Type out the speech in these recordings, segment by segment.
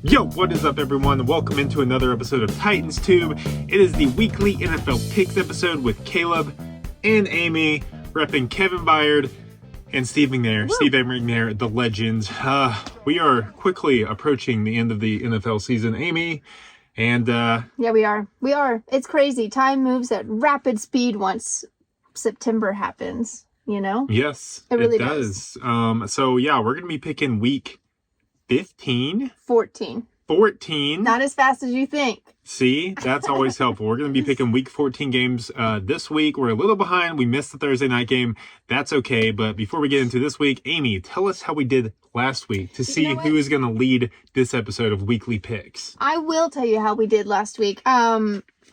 Yo, what is up everyone? Welcome into another episode of Titans Tube. It is the weekly NFL Picks episode with Caleb and Amy, repping Kevin Byard and Steve McNair. Steve McNair, the legend. We are quickly approaching the end of the NFL season, Amy. And yeah, we are. It's crazy. Time moves at rapid speed once September happens, you know? Yes, it really does. So yeah, we're going to be picking week 15? 14. Not as fast as you think. See, that's always helpful. We're going to be picking week 14 games this week. We're a little behind. We missed the Thursday night game. That's okay. But before we get into this week, Amy, tell us how we did last week to see who is going to lead this episode of Weekly Picks. I will tell you how we did last week.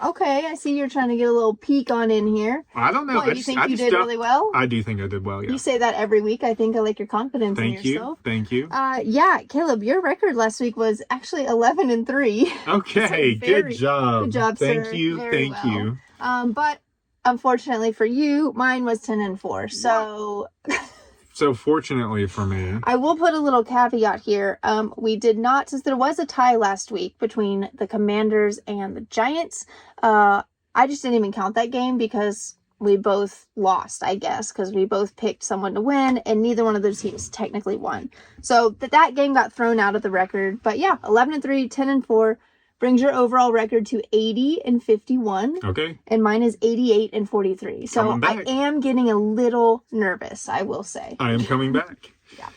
Okay, I see you're trying to get a little peek on in here. I don't know. You think you did really well? I do think I did well, yeah. You say that every week. I think I like your confidence in yourself. Thank you. Yeah, Caleb, your record last week was actually 11-3. Okay, good job. Good job, sir. Thank you. But unfortunately for you, mine was 10-4. So... So fortunately for me, I will put a little caveat here. We did not, since there was a tie last week between the Commanders and the Giants. I just didn't even count that game because we both lost, I guess, because we both picked someone to win and neither one of those teams technically won. So that game got thrown out of the record. But yeah, 11-3, 10-4. Brings your overall record to 80-51. Okay. And mine is 88-43. So I am getting a little nervous, I will say. I am coming back. Yeah.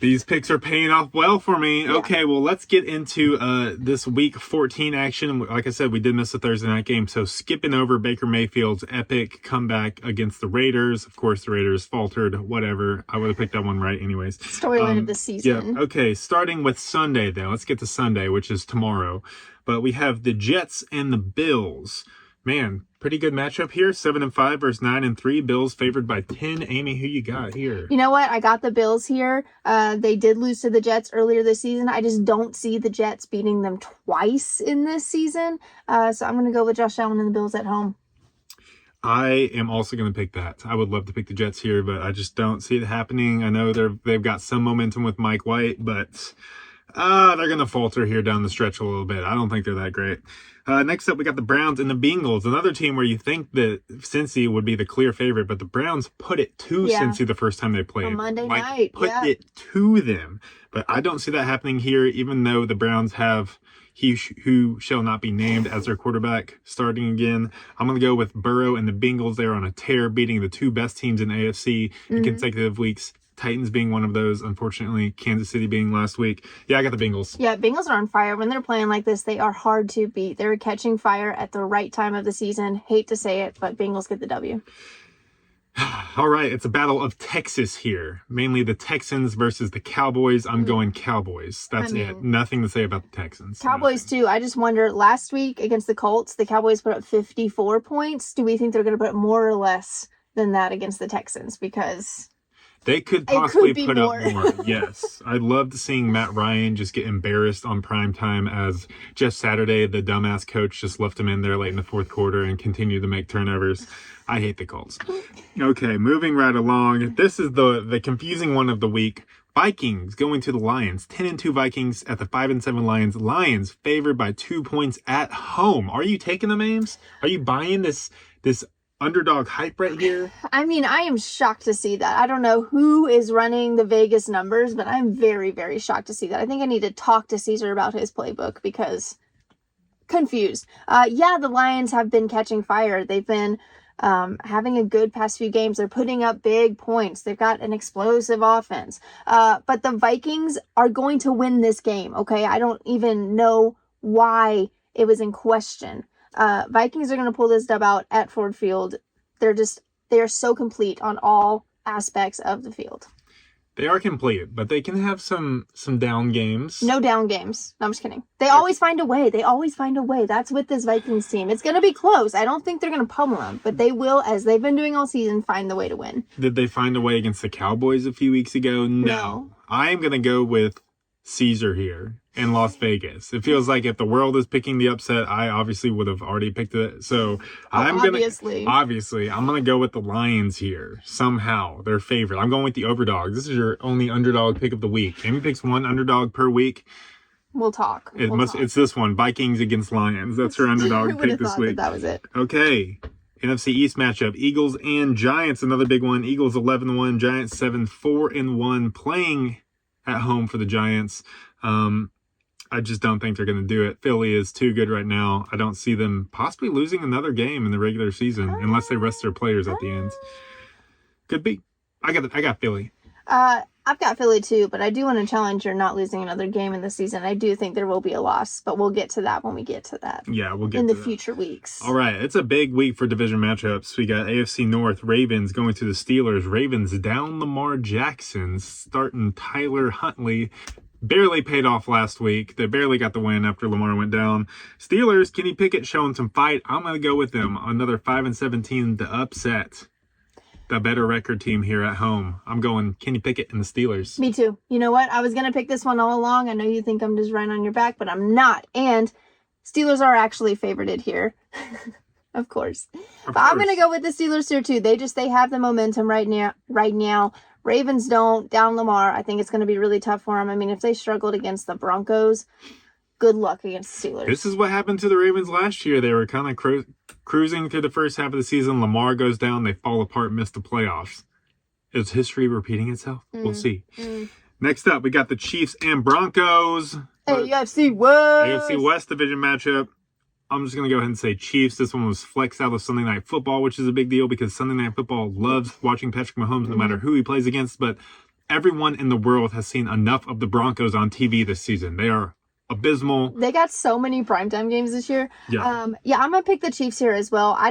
These picks are paying off well for me. Yeah. Okay, well, let's get into this week 14 action. Like I said, we did miss the Thursday night game. So skipping over Baker Mayfield's epic comeback against the Raiders. Of course, the Raiders faltered, whatever. I would have picked that one right anyways. Storyline of the season. Yeah, okay, starting with Sunday, though. Let's get to Sunday, which is tomorrow. But we have the Jets and the Bills. Man, pretty good matchup here. 7-5 versus 9-3. Bills favored by 10. Amy, who you got here? You know what? I got the Bills here. They did lose to the Jets earlier this season. I just don't see the Jets beating them twice in this season. So I'm going to go with Josh Allen and the Bills at home. I am also going to pick that. I would love to pick the Jets here, but I just don't see it happening. I know they've got some momentum with Mike White, but they're going to falter here down the stretch a little bit. I don't think they're that great. Next up, we got the Browns and the Bengals, another team where you think that Cincy would be the clear favorite, but the Browns put it to Cincy the first time they played. On Monday night, put it to them. But I don't see that happening here, even though the Browns have who shall not be named as their quarterback starting again. I'm going to go with Burrow and the Bengals. They're on a tear, beating the two best teams in AFC in consecutive weeks. Titans being one of those, unfortunately. Kansas City being last week. Yeah, I got the Bengals. Yeah, Bengals are on fire. When they're playing like this, they are hard to beat. They're catching fire at the right time of the season. Hate to say it, but Bengals get the W. All right, it's a battle of Texas here. Mainly the Texans versus the Cowboys. I'm going Cowboys. That's it. Nothing to say about the Texans. Cowboys, too. I just wonder, last week against the Colts, the Cowboys put up 54 points. Do we think they're going to put up more or less than that against the Texans? Because... they could possibly put up more. Yes. I'd love to seeing Matt Ryan just get embarrassed on primetime as Jeff Saturday, the dumbass coach, just left him in there late in the fourth quarter and continued to make turnovers. I hate the Colts. Okay, moving right along. This is the confusing one of the week. Vikings going to the Lions. 10-2 Vikings at the 5-7 Lions. Lions favored by 2 points at home. Are you taking them, Ames? Are you buying this underdog hype right here? I mean, I am shocked to see that. I don't know who is running the Vegas numbers, but I'm very, very shocked to see that. I think I need to talk to Caesar about his playbook because confused. Yeah, the Lions have been catching fire. They've been having a good past few games. They're putting up big points. They've got an explosive offense. But the Vikings are going to win this game, okay? I don't even know why it was in question. Vikings are going to pull this dub out at Ford Field. They are so complete on all aspects of the field. They are complete, but they can have some down games. No down games. No, I'm just kidding. They always find a way. That's with this Vikings team. It's going to be close. I don't think they're going to pummel them, but they will, as they've been doing all season, find the way to win. Did they find a way against the Cowboys a few weeks ago? No. I'm going to go with Caesar here in Las Vegas. It feels like if the world is picking the upset, I obviously would have already picked it. So I'm going to go with the Lions here. Somehow their favorite. I'm going with the overdog. This is your only underdog pick of the week. Amy picks one underdog per week. We'll talk. It's this one. Vikings against Lions. That's our underdog pick this week. That was it. Okay. NFC East matchup. Eagles and Giants. Another big one. Eagles 11-1. Giants 7-4-1. Playing at home for the Giants. I just don't think they're going to do it. Philly is too good right now. I don't see them possibly losing another game in the regular season unless they rest their players at the end. Could be. I got Philly. I've got Philly too, but I do want to challenge your not losing another game in the season. I do think there will be a loss, but we'll get to that when we get to that. Yeah, we'll get in to the that. future weeks. All right, it's a big week for division matchups. We got AFC North, Ravens going to the Steelers. Ravens down Lamar Jackson, starting Tyler Huntley. Barely paid off last week. They barely got the win after Lamar went down. Steelers, Kenny Pickett showing some fight. I'm going to go with them. Another 5-17 to upset the better record team here at home. I'm going Kenny Pickett and the Steelers. Me too. You know what? I was going to pick this one all along. I know you think I'm just right on your back, but I'm not. And Steelers are actually favorited here. Of course. I'm going to go with the Steelers here too. They have the momentum right now. Ravens don't. Down Lamar. I think it's going to be really tough for them. I mean, if they struggled against the Broncos, good luck against the Steelers. This is what happened to the Ravens last year. They were kind of cruising through the first half of the season. Lamar goes down. They fall apart, miss the playoffs. Is history repeating itself? We'll see. Next up, we got the Chiefs and Broncos. AFC West. AFC West division matchup. I'm just going to go ahead and say Chiefs. This one was flexed out of Sunday Night Football, which is a big deal because Sunday Night Football loves watching Patrick Mahomes no matter who he plays against. But everyone in the world has seen enough of the Broncos on TV this season. They are abysmal. They got so many primetime games this year. Yeah. I'm going to pick the Chiefs here as well. I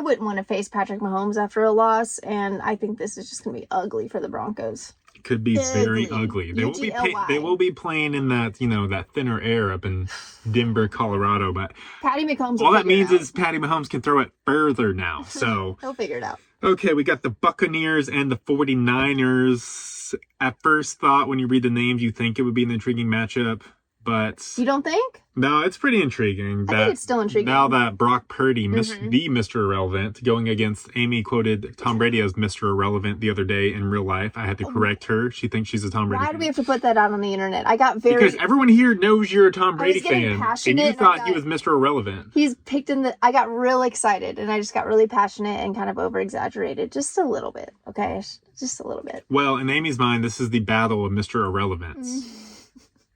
wouldn't want to face Patrick Mahomes after a loss, and I think this is just going to be ugly for the Broncos. Could be very ugly. They will be playing in that, that thinner air up in Denver, Colorado. But Patty Mahomes. All that means is Patty Mahomes can throw it further now. So he'll figure it out. Okay, we got the Buccaneers and the 49ers. At first thought, when you read the names, you think it would be an intriguing matchup, but you don't think? No, it's pretty intriguing. I think it's still intriguing. Now that Brock Purdy, the Mr. Irrelevant, going against Amy quoted Tom Brady as Mr. Irrelevant the other day in real life. I had to correct her. She thinks she's a Tom Brady fan. Why do we have to put that out on the internet? Because everyone here knows you're a Tom Brady fan. And you thought he was Mr. Irrelevant. He's picked I got real excited and I just got really passionate and kind of over-exaggerated. Just a little bit, okay? Just a little bit. Well, in Amy's mind, this is the battle of Mr. Irrelevant.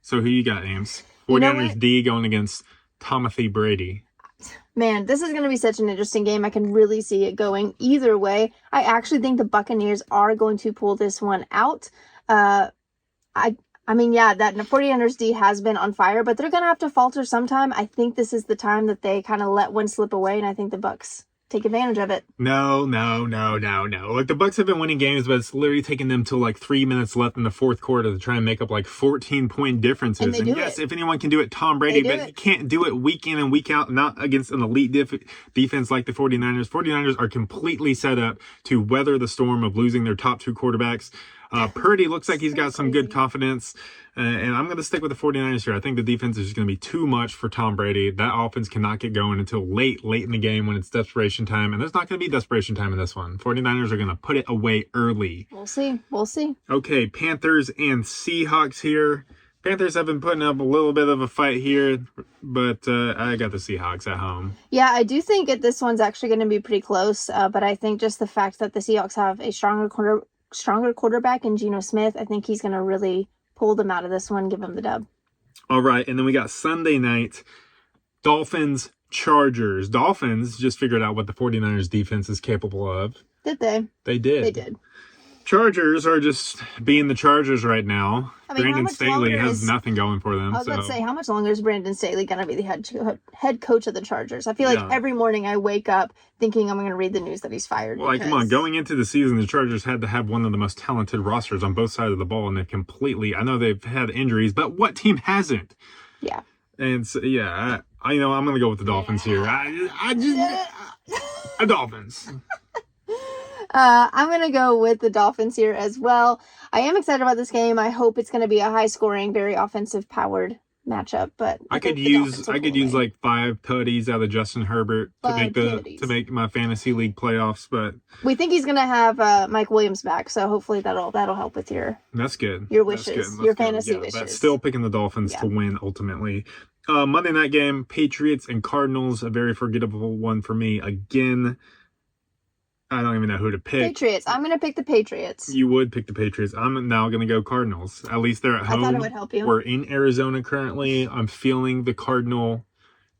So who you got, Ames? 49ers D going against Tomothy Brady. Man, this is going to be such an interesting game. I can really see it going either way. I actually think the Buccaneers are going to pull this one out. That 49ers D has been on fire, but they're going to have to falter sometime. I think this is the time that they kind of let one slip away, and I think the Bucs take advantage of it. No. Like, the Bucs have been winning games, but it's literally taking them till 3 minutes left in the fourth quarter to try and make up 14-point differences. And yes, if anyone can do it, Tom Brady, but he can't do it week in and week out, not against an elite defense like the 49ers. 49ers are completely set up to weather the storm of losing their top two quarterbacks. Purdy looks like he's got some good confidence, and I'm going to stick with the 49ers here. I think the defense is just going to be too much for Tom Brady. That offense cannot get going until late in the game when it's desperation time, and there's not going to be desperation time in this one. 49ers are going to put it away early. We'll see. Okay, Panthers and Seahawks here. Panthers have been putting up a little bit of a fight here, but I got the Seahawks at home. Yeah, I do think this one's actually going to be pretty close, but I think just the fact that the Seahawks have a stronger quarterback in Geno Smith, I think he's going to really pull them out of this one, give them the dub. All right, and then we got Sunday night, Dolphins, Chargers. Dolphins just figured out what the 49ers defense is capable of. Did they? They did. They did. Chargers are just being the Chargers right now. Brandon Staley has nothing going for them. I was about to say, how much longer is Brandon Staley going to be the head coach of the Chargers? I feel like every morning I wake up thinking I'm going to read the news that he's fired. Well, come on. Going into the season, the Chargers had to have one of the most talented rosters on both sides of the ball, and they completely, I know they've had injuries, but what team hasn't? Yeah. And so, I'm going to go with the Dolphins here. Dolphins. I'm going to go with the Dolphins here as well. I am excited about this game. I hope it's going to be a high-scoring, very offensive-powered matchup, but I could use like 5 tutties out of Justin Herbert to make my fantasy league playoffs, but we think he's gonna have Mike Williams back, so hopefully that'll help with your your wishes, your fantasy wishes. But still picking the Dolphins to win ultimately. Monday night game, Patriots and Cardinals, a very forgettable one for me again. I don't even know who to pick. Patriots. I'm going to pick the Patriots. You would pick the Patriots. I'm now going to go Cardinals. At least they're at home. I thought it would help you. We're in Arizona currently. I'm feeling the Cardinal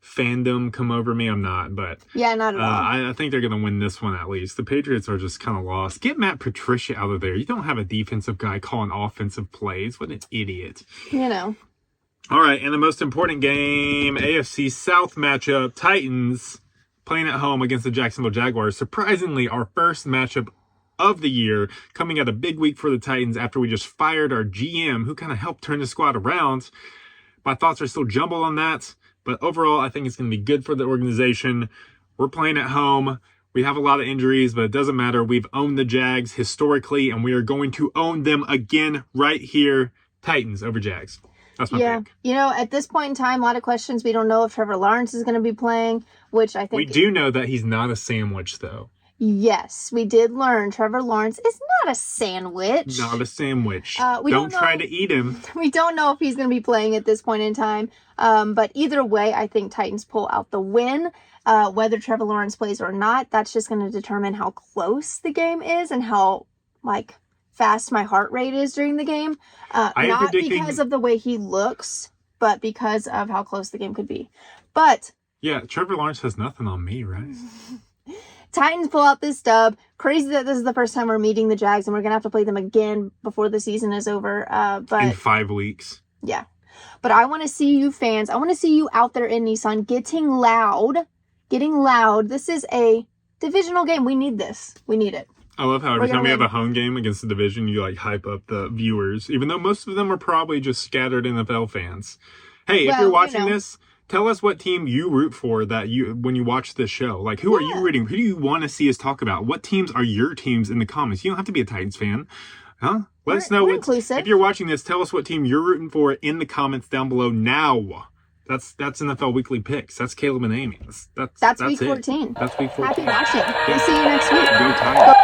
fandom come over me. I'm not, but yeah, not at all. I think they're going to win this one at least. The Patriots are just kind of lost. Get Matt Patricia out of there. You don't have a defensive guy calling offensive plays. What an idiot. You know. All right, and the most important game, AFC South matchup, Titans playing at home against the Jacksonville Jaguars. Surprisingly, our first matchup of the year, coming at a big week for the Titans after we just fired our GM, who kind of helped turn the squad around. My thoughts are still jumbled on that, but overall, I think it's going to be good for the organization. We're playing at home. We have a lot of injuries, but it doesn't matter. We've owned the Jags historically, and we are going to own them again right here. Titans over Jags. That's my pick. You know, at this point in time, a lot of questions. We don't know if Trevor Lawrence is going to be playing, which I think... We do know that he's not a sandwich, though. Yes, we did learn Trevor Lawrence is not a sandwich. Not a sandwich. Don't try to eat him. We don't know if he's going to be playing at this point in time. But either way, I think Titans pull out the win. Whether Trevor Lawrence plays or not, that's just going to determine how close the game is and how, fast my heart rate is during the game. Not because of the way he looks, but because of how close the game could be. But yeah, Trevor Lawrence has nothing on me, right? Titans pull out this dub. Crazy that this is the first time we're meeting the Jags, and we're gonna have to play them again before the season is over. But in 5 weeks. Yeah, but I want to see you fans. I want to see you out there in Nissan getting loud. This is a divisional game. We need this. We need it. I love how every time we have a home game against the division, you hype up the viewers, even though most of them are probably just scattered NFL fans. Hey, if you're watching this, tell us what team you root for when you watch this show. Who are you rooting? Who do you want to see us talk about? What teams are your teams in the comments? You don't have to be a Titans fan. Huh? Let us know. If you're watching this, tell us what team you're rooting for in the comments down below now. That's NFL Weekly Picks. That's Caleb and Amy. That's week 14. That's week 14. Happy watching. We'll see you next week. Go Titans.